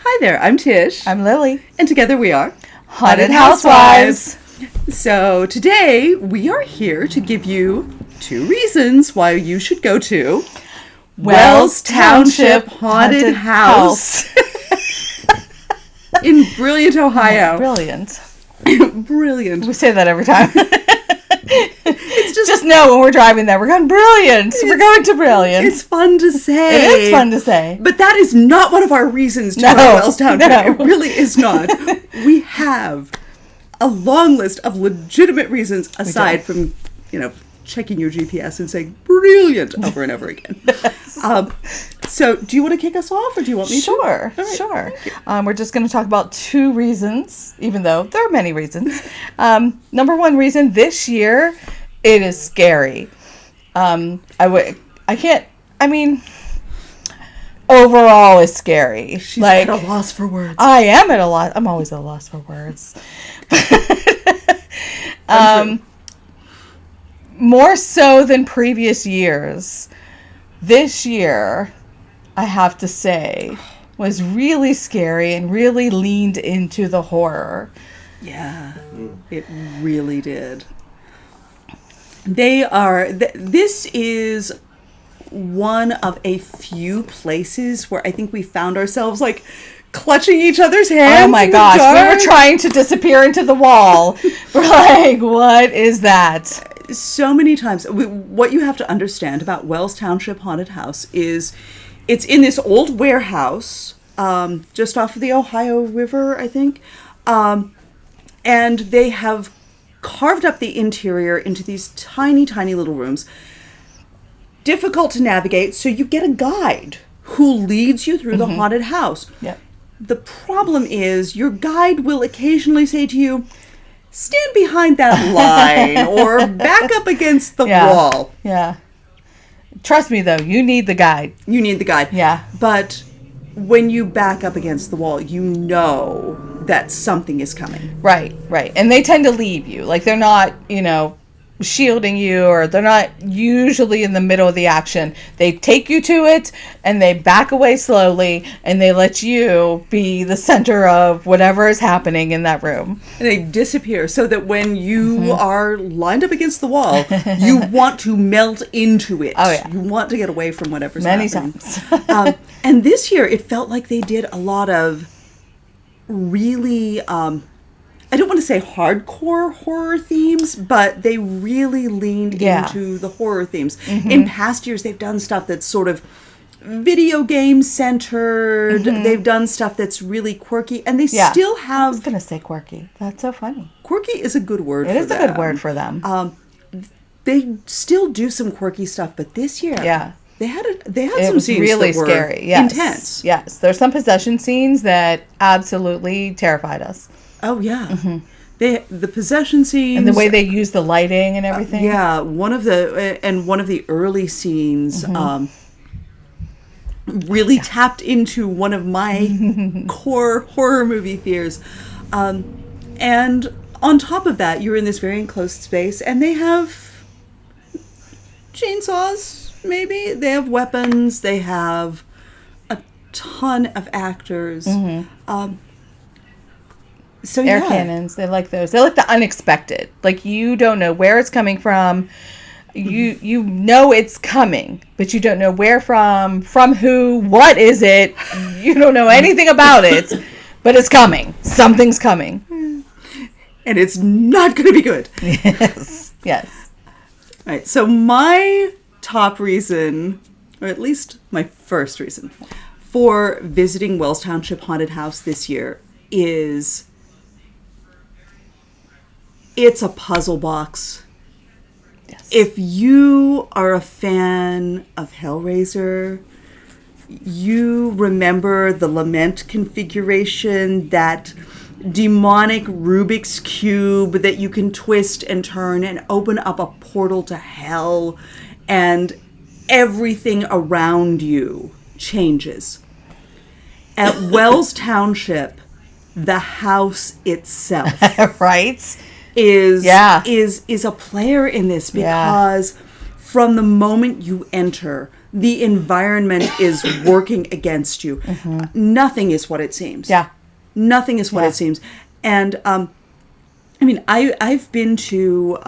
Hi there, I'm Tish. I'm Lily. And together we are Haunted Housewives. So today we are here to give you 2 reasons why you should go to Wells Township Haunted House. In Brilliant, Ohio. Brilliant. Brilliant. We say that every time. It's just know when we're driving there, we're going Brilliant. We're going to Brilliant. It's fun to say. It is fun to say. But that is not one of our reasons to go to Wells Township. No. It really is not. We have a long list of legitimate reasons aside from, checking your GPS and saying Brilliant over and over again. Yes. So do you want to kick us off or do you want me to? Sure. We're just going to talk about 2 reasons, even though there are many reasons. Number 1 reason, this year, it is scary. Overall is scary. She's at a loss for words. I am at a loss. I'm always at a loss for words. More so than previous years, this year, I have to say, was really scary and really leaned into the horror. Yeah, it really did. This is one of a few places where I think we found ourselves clutching each other's hands. Oh my gosh, we were trying to disappear into the wall. We're like, what is that? So many times. What you have to understand about Wells Township Haunted House is it's in this old warehouse just off of the Ohio River, I think. And they have carved up the interior into these tiny, tiny little rooms. Difficult to navigate, so you get a guide who leads you through the haunted house. Yep. The problem is your guide will occasionally say to you, stand behind that line or back up against the wall. Yeah. Trust me, though, you need the guide. You need the guide. Yeah. But when you back up against the wall, you know that something is coming. Right. And they tend to leave you. They're not, shielding you, or they're not usually in the middle of the action. They take you to it and they back away slowly and they let you be the center of whatever is happening in that room. And they disappear so that when you are lined up against the wall, you want to melt into it. Oh, yeah. You want to get away from whatever's happening. Many times. And this year it felt like they did a lot of really I don't want to say hardcore horror themes, but they really leaned into the horror themes. In past years, they've done stuff that's sort of video game centered. They've done stuff that's really quirky, and they still have... I was going to say quirky. That's so funny. Quirky is a good word for them. It is a good word for them. They still do some quirky stuff, but this year... Yeah. They had some scenes really that were scary. Yes. Intense. Yes. There's some possession scenes that absolutely terrified us. Oh, yeah. The possession scenes. And the way they use the lighting and everything. One of the early scenes really tapped into one of my core horror movie fears. And on top of that, you're in this very enclosed space, and they have chainsaws, maybe. They have weapons. They have a ton of actors. Air cannons, they like those. They like the unexpected. You don't know where it's coming from. You know it's coming, but you don't know where from who, what is it. You don't know anything about it, but it's coming. Something's coming. And it's not going to be good. Yes. All right, so my top reason, or at least my first reason, for visiting Wells Township Haunted House this year is... it's a puzzle box. Yes. If you are a fan of Hellraiser, you remember the lament configuration, that demonic Rubik's Cube that you can twist and turn and open up a portal to hell, and everything around you changes. At Wells Township, the house itself, right, is a player in this, because from the moment you enter, the environment is working against you. Nothing is what it seems. Yeah. Nothing is what it seems. And I mean, I've been to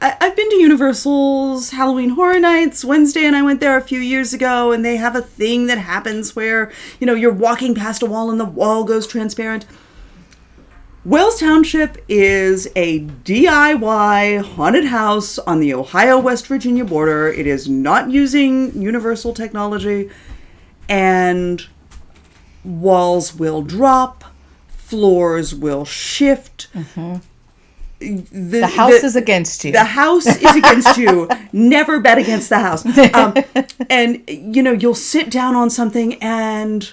I've been to Universal's Halloween Horror Nights Wednesday, and I went there a few years ago, and they have a thing that happens where, you know, you're walking past a wall and the wall goes transparent. Wells Township is a DIY haunted house on the Ohio-West Virginia border. It is not using Universal technology, and walls will drop, floors will shift. The house is against you. The house is against you. Never bet against the house. And, you know, you'll sit down on something and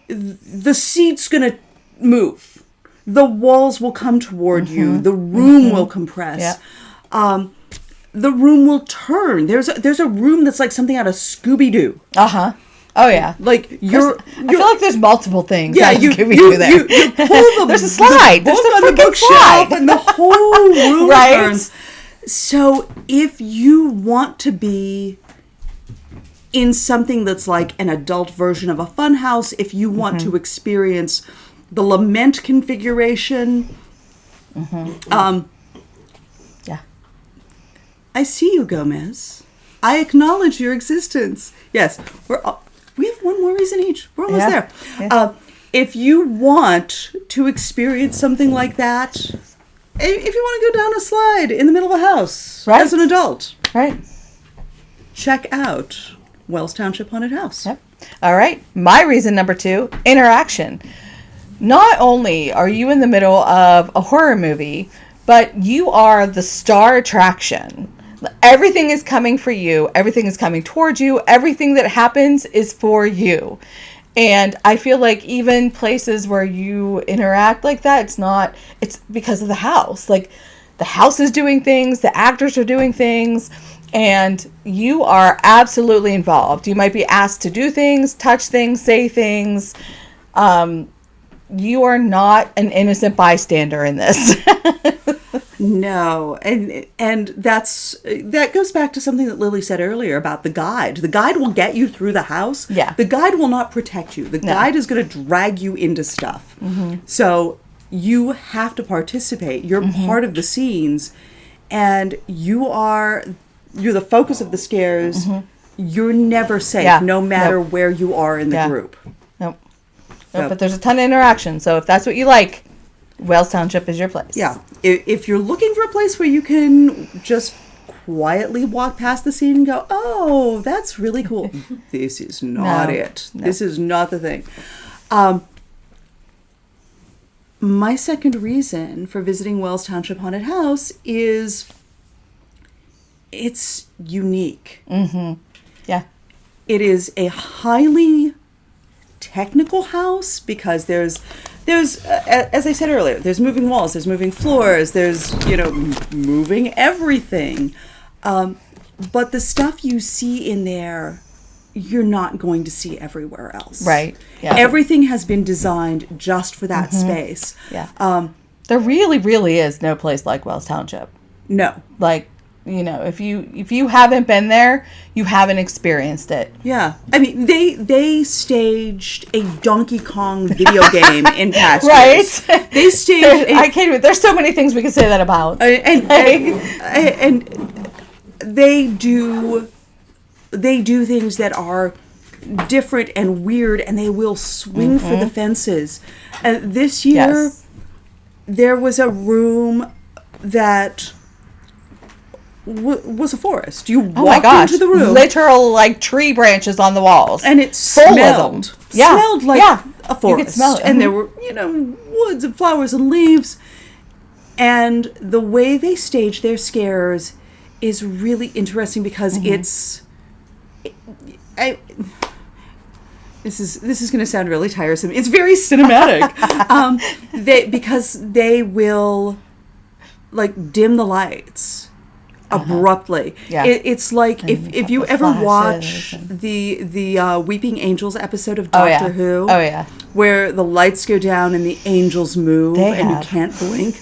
the seat's going to move. The walls will come toward you. The room will compress. The room will turn. There's a room that's like something out of Scooby-Doo. Oh yeah, like I feel like there's multiple things. Yeah, you pull the there's a slide. There's a freaking slide, and the whole room right? turns. So if you want to be in something that's like an adult version of a funhouse, if you want to experience the lament configuration, yeah, I see you, Gomez. I acknowledge your existence. Yes, we have one more reason each. We're almost there. Yeah. If you want to experience something like that, if you want to go down a slide in the middle of a house as an adult, check out Wells Township Haunted House. Yep. All right. My reason number 2, interaction. Not only are you in the middle of a horror movie, but you are the star attraction. Everything is coming for you. Everything is coming towards you. Everything that happens is for you. And I feel like even places where you interact like that, it's because of the house. Like, the house is doing things, the actors are doing things, and you are absolutely involved. You might be asked to do things, touch things, say things. You are not an innocent bystander in this. No, and that goes back to something that Lily said earlier about the guide. The guide will get you through the house. Yeah. The guide will not protect you. The guide is going to drag you into stuff. So you have to participate. You're part of the scenes, and you're the focus of the scares. You're never safe, no matter where you are in the group. Nope. But there's a ton of interaction. So if that's what you like, Wells Township is your place. Yeah. If you're looking for a place where you can just quietly walk past the scene and go, oh, that's really cool. This is not it. No. This is not the thing. My second reason for visiting Wells Township Haunted House is it's unique. Yeah. It is a highly technical house because there's as I said earlier, there's moving walls, there's moving floors, there's, moving everything. But the stuff you see in there, you're not going to see everywhere else. Right. Yeah. Everything has been designed just for that space. Yeah. There really, really is no place like Wells Township. No. Like, if you haven't been there, you haven't experienced it. Yeah. I mean, they staged a Donkey Kong video game in past years. Right? They staged I can't even, there's so many things we could say that about. And they do things that are different and weird, and they will swing for the fences. And this year, there was a room that was a forest. You walked into the room. Literal, tree branches on the walls. And it smelled. Smelled like a forest. You could smell it. And there were, woods and flowers and leaves. And the way they stage their scares is really interesting because this is going to sound really tiresome. It's very cinematic. Because they will dim the lights abruptly. Yeah. It's like if you ever watch the Weeping Angels episode of Doctor Who, where the lights go down and the angels move and you can't blink.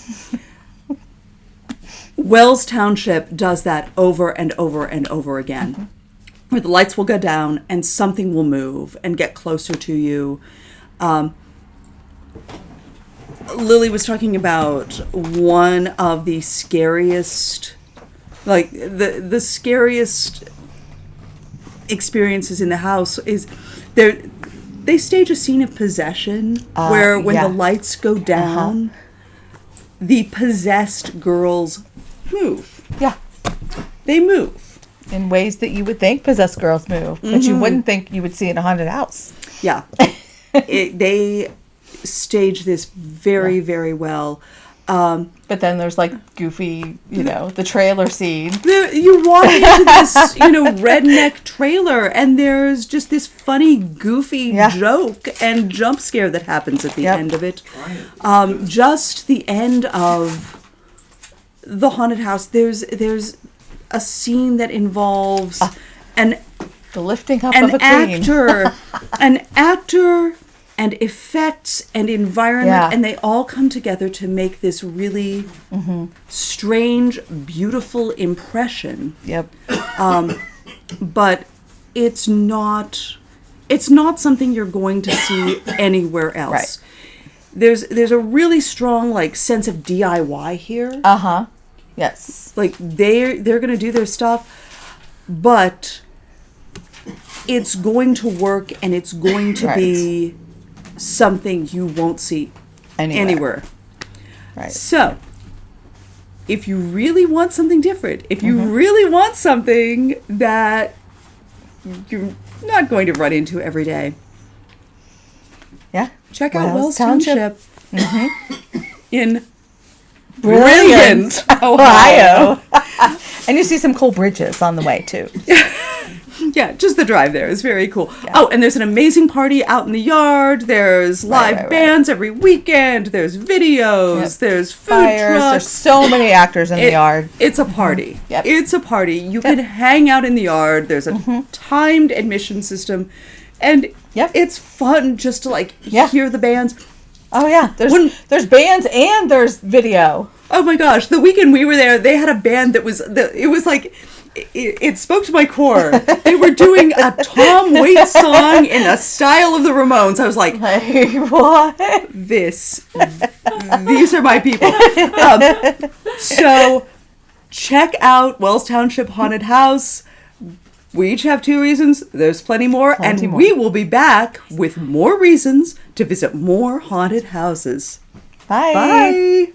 Wells Township does that over and over and over again. where the lights will go down and something will move and get closer to you. Lily was talking about one of the scariest, like the scariest experiences in the house is they stage a scene of possession where when the lights go down, the possessed girls move. Yeah. They move. In ways that you would think possessed girls move, but you wouldn't think you would see in a haunted house. Yeah. They stage this very, very well. But then there's like goofy, the trailer scene. You walk into this, redneck trailer, and there's just this funny, goofy joke and jump scare that happens at the end of it. Just the end of the haunted house. There's a scene that involves the lifting up of a queen. an actor. And effects and environment, and they all come together to make this really strange, beautiful impression. Yep. But it's not something you're going to see anywhere else. Right. There's a really strong sense of DIY here. Yes. Like they're going to do their stuff, but it's going to work, and it's going to be something you won't see anywhere. Right. So, if you really want something different, if you really want something that you're not going to run into every day, check out Wells Township in Brilliant, Ohio. And you see some cool bridges on the way, too. Yeah, just the drive there is very cool. Yeah. Oh, and there's an amazing party out in the yard. There's live bands every weekend. There's videos. There's food trucks. There's so many actors in the yard. It's a party. It's a party. You can hang out in the yard. There's a timed admission system. And it's fun just to hear the bands. Oh, yeah. There's bands and there's video. Oh, my gosh. The weekend we were there, they had a band that was... It was like... It spoke to my core. They were doing a Tom Waits song in a style of the Ramones. I was like, what? These are my people. So check out Wells Township Haunted House. We each have 2 reasons. There's plenty more. We will be back with more reasons to visit more haunted houses. Bye. Bye.